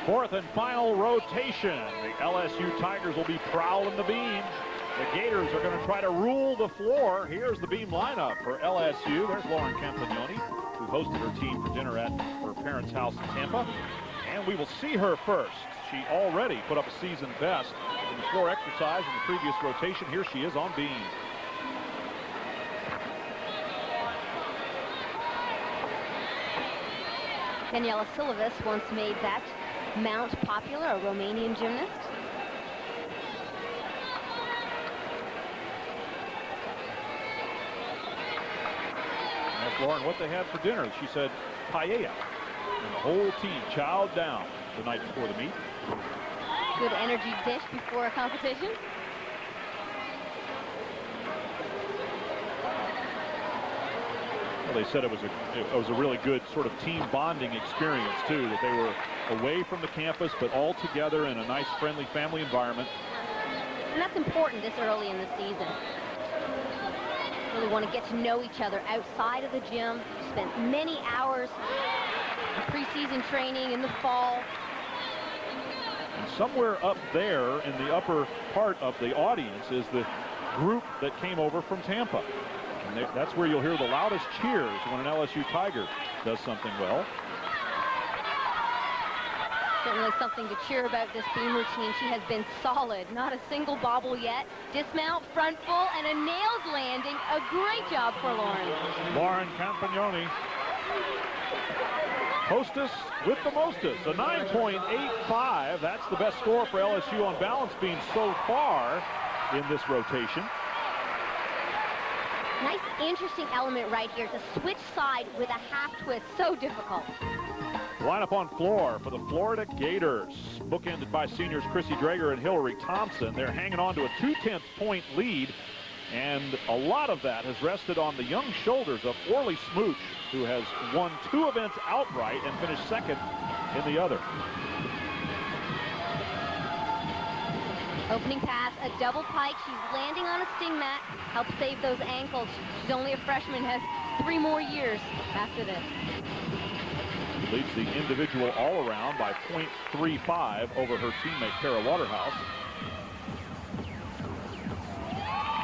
Fourth and final rotation. The LSU Tigers will be prowling the beam. The Gators are going to try to rule the floor. Here's the beam lineup for LSU. There's Lauren Compagnoni, who hosted her team for dinner at her parents' house in Tampa. And we will see her first. She already put up a season best in the floor exercise in the previous rotation. Here she is on beam. Daniela Silvas once made that mount popular, a Romanian gymnast. Asked Lauren what they had for dinner. She said paella. And the whole team chowed down the night before the meet. Good energy dish before a competition. Well, they said it was a really good sort of team bonding experience too, that they were away from the campus but all together in a nice friendly family environment. And that's important this early in the season. Really want to get to know each other outside of the gym. Spent many hours of preseason training in the fall. And somewhere up there in the upper part of the audience is the group that came over from Tampa. And that's where you'll hear the loudest cheers when an LSU Tiger does something well. Certainly something to cheer about this beam routine. She has been solid. Not a single bobble yet. Dismount, front full, and a nails landing. A great job for Lauren. Lauren Compagnoni. Hostess with the mostest. A 9.85. That's the best score for LSU on balance beam so far in this rotation. Nice, interesting element right here to switch side with a half twist. So difficult. Lineup on floor for the Florida Gators. Bookended by seniors Chrissy Drager and Hillary Thompson. They're hanging on to a 2/10 point lead. And a lot of that has rested on the young shoulders of Orley Szmuch, who has won 2 events outright and finished second in the other. Opening pass, a double pike. She's landing on a sting mat. Help save those ankles. She's only a freshman, has 3 more years after this. Leads the individual all-around by 0.35 over her teammate, Kara Waterhouse.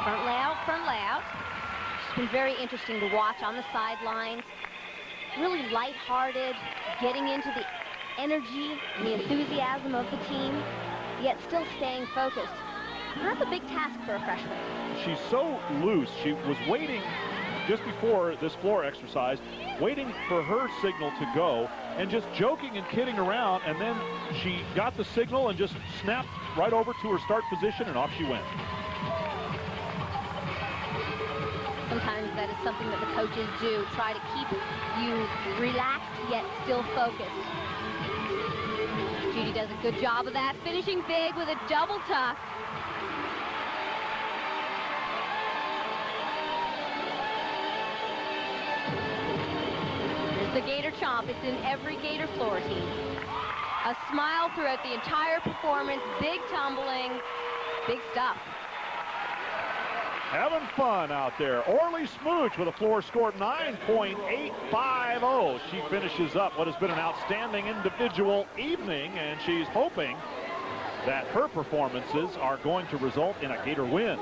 Front layout, front layout. She's been very interesting to watch on the sidelines. Really lighthearted, getting into the energy and the enthusiasm of the team, yet still staying focused. That's a big task for a freshman. She's so loose. She was waiting just before this floor exercise, waiting for her signal to go and just joking and kidding around, and then she got the signal and just snapped right over to her start position, and off she went. Sometimes that is something that the coaches do, try to keep you relaxed yet still focused. Judy does a good job of that, finishing big with a double tuck. There's the Gator Chomp. It's in every Gator floor team. A smile throughout the entire performance, big tumbling, big stuff. Having fun out there. Orley Szmuch with a floor score of 9.850. She finishes up what has been an outstanding individual evening, and she's hoping that her performances are going to result in a Gator win.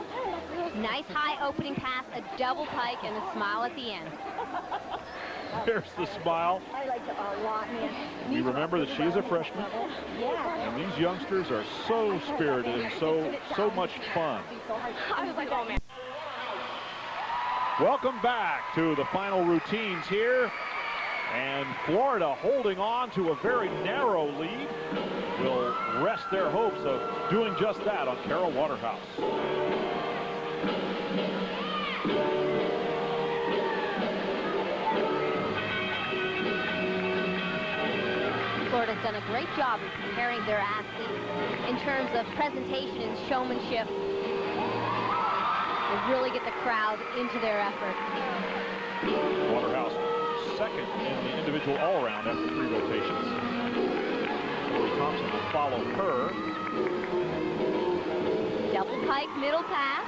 Nice high opening pass, a double pike, and a smile at the end. There's the smile. I like it a lot, man. You remember that she's a freshman? Yeah. And these youngsters are so spirited and so much fun. I was like, oh, man. Welcome back to the final routines here. And Florida holding on to a very narrow lead will rest their hopes of doing just that on Kara Waterhouse. Florida's done a great job of preparing their athletes in terms of presentation and showmanship. They really get the crowd into their effort. Waterhouse second in the individual all-around after 3 rotations. Hillary Thompson will follow her. Double pike, middle pass.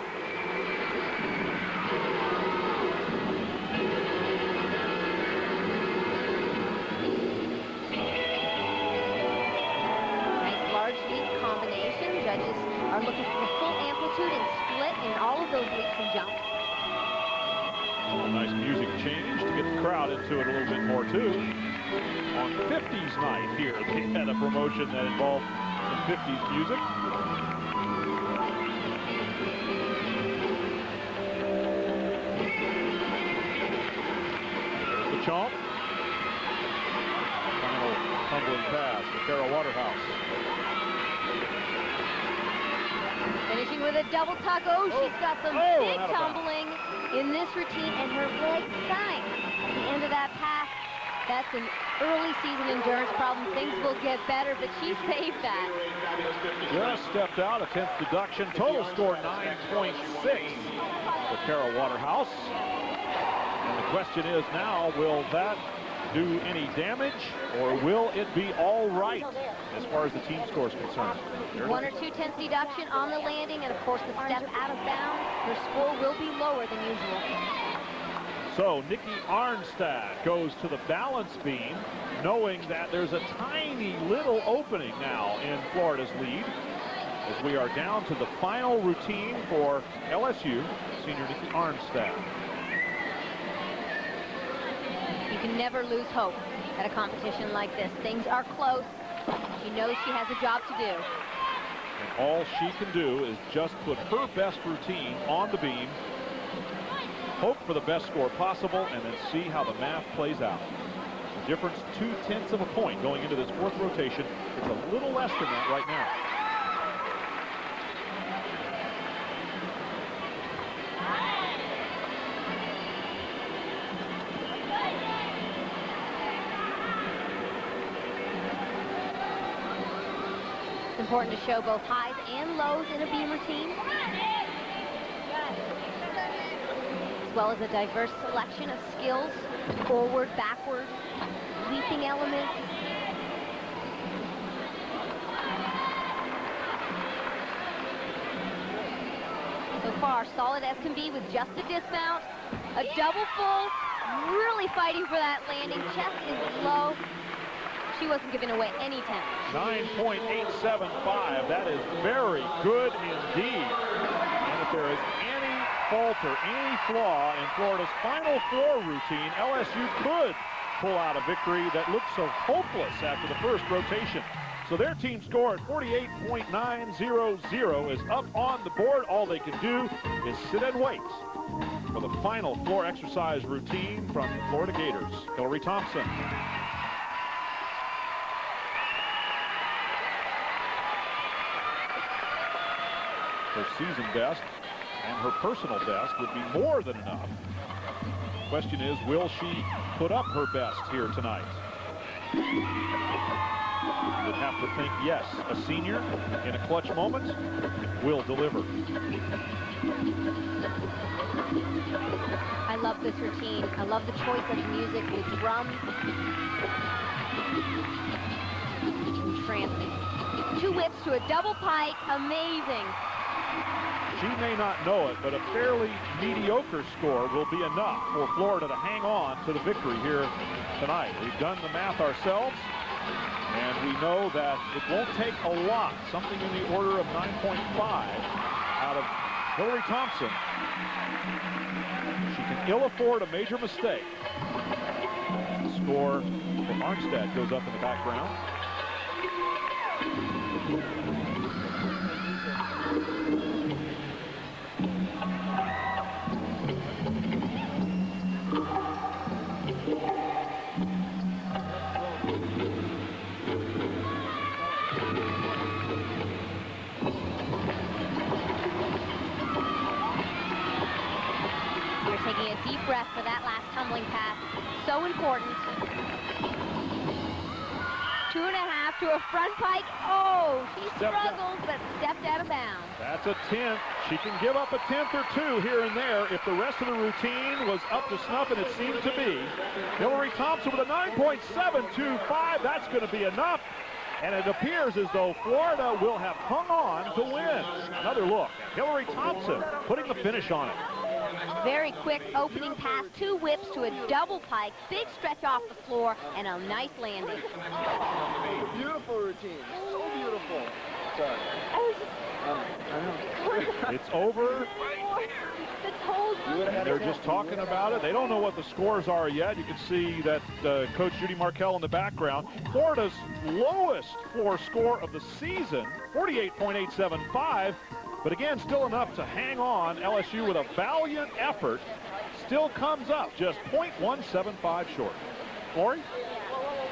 are looking for full amplitude and split in all of those leaps and jumps. A nice music change to get the crowd into it a little bit more, too. On 50s night here, they had a promotion that involved some 50s music. There's the chomp. Final tumbling pass to Waterhouse. Finishing with a double tuck. Oh, she's got some big tumbling in this routine, and her leg sank at the end of that pass. That's an early season endurance problem. Things will get better, but she saved that. Just stepped out, a 10th deduction. Total score 9.6 for Waterhouse. And the question is now, will that do any damage, or will it be all right as far as the team score is concerned? 1 or 2 tenths deduction on the landing, and of course the step out of bounds. Her score will be lower than usual. So Nicki Arnstad goes to the balance beam, knowing that there's a tiny little opening now in Florida's lead, as we are down to the final routine for LSU, senior Nicki Arnstad. You can never lose hope at a competition like this. Things are close. She knows she has a job to do. And all she can do is just put her best routine on the beam, hope for the best score possible, and then see how the math plays out. The difference, 2/10 of a point going into this 4th rotation. It's a little less than that right now. It's important to show both highs and lows in a beam routine, as well as a diverse selection of skills, forward, backward, leaping elements. So far, solid as can be with just a dismount, a double full, really fighting for that landing. Chest is low. She wasn't giving away any time. 9.875. That is very good indeed. And if there is any falter, any flaw in Florida's Final Four routine, LSU could pull out a victory that looked so hopeless after the first rotation. So their team score at 48.900 is up on the board. All they can do is sit and wait for the final floor exercise routine from the Florida Gators. Hillary Thompson. Her season best and her personal best would be more than enough. Question is, will she put up her best here tonight? You would have to think yes. A senior in a clutch moment will deliver. I love this routine. I love the choice of music with drums and tramping. 2 whips to a double pike. Amazing. She may not know it, but a fairly mediocre score will be enough for Florida to hang on to the victory here tonight. We've done the math ourselves, and we know that it won't take a lot, something in the order of 9.5 out of Hillary Thompson. She can ill afford a major mistake. The score from Arnstad goes up in the background. Taking a deep breath for that last tumbling pass. So important. 2.5 to a front pike. Oh, she struggled, but stepped out of bounds. That's a 10th. She can give up a 10th or 2 here and there if the rest of the routine was up to snuff, and it seemed to be. Hillary Thompson with a 9.725. That's going to be enough. And it appears as though Florida will have hung on to win. Another look. Hillary Thompson putting the finish on it. Very quick opening pass, 2 whips to a double pike, big stretch off the floor, and a nice landing. Beautiful routine, so beautiful. Sorry. I It's over. The toes. And they're just talking about it. They don't know what the scores are yet. You can see that Coach Judy Markell in the background. Florida's lowest floor score of the season, 48.875. But again, still enough to hang on. LSU with a valiant effort still comes up just 0.175 short. Lori?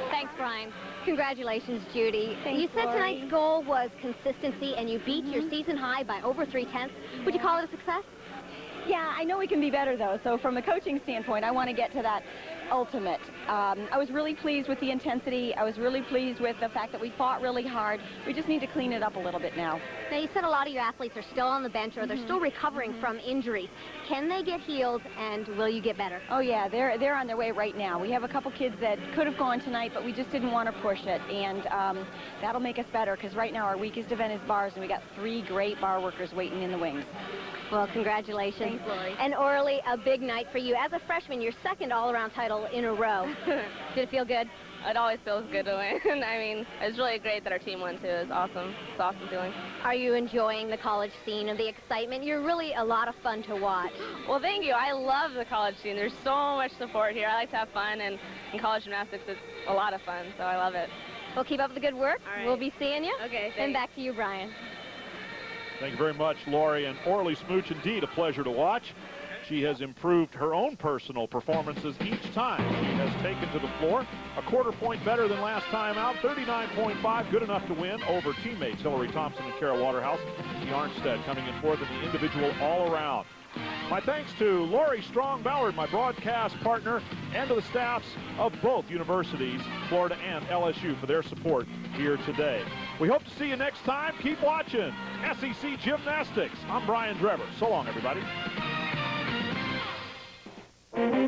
Thanks, Brian. Congratulations, Judy. Thanks, you said Lori. tonight's goal was consistency, and you beat your season high by over 3/10. Would you call it a success? Yeah, I know we can be better, though. So from a coaching standpoint, I want to get to that ultimate. I was really pleased with the intensity. I was really pleased with the fact that we fought really hard. We just need to clean it up a little bit now. Now, you said a lot of your athletes are still on the bench or they're still recovering from injuries. Can they get healed, and will you get better? Oh, yeah, they're on their way right now. We have a couple kids that could have gone tonight, but we just didn't want to push it, and that'll make us better, because right now our weakest event is bars, and we got 3 great bar workers waiting in the wings. Well, congratulations. Thanks, Lori. And Orley, a big night for you. As a freshman, your second all-around title in a row. Did it feel good? It always feels good to win. I mean, it's really great that our team won, too. It's awesome. It's an awesome feeling. Are you enjoying the college scene and the excitement? You're really a lot of fun to watch. Well, thank you. I love the college scene. There's so much support here. I like to have fun, and in college gymnastics, it's a lot of fun, so I love it. Well, keep up the good work. All right. We'll be seeing you. Okay, And thanks. back to you, Brian. Thank you very much, Lori. And Orley Szmuch, indeed a pleasure to watch. She has improved her own personal performances each time she has taken to the floor. A quarter point better than last time out, 39.5, good enough to win over teammates Hillary Thompson and Kara Waterhouse. The Arnstad coming in fourth in the individual all-around. My thanks to Lori Strong-Ballard, my broadcast partner, and to the staffs of both universities, Florida and LSU, for their support here today. We hope to see you next time. Keep watching SEC Gymnastics. I'm Brian Drever. So long, everybody.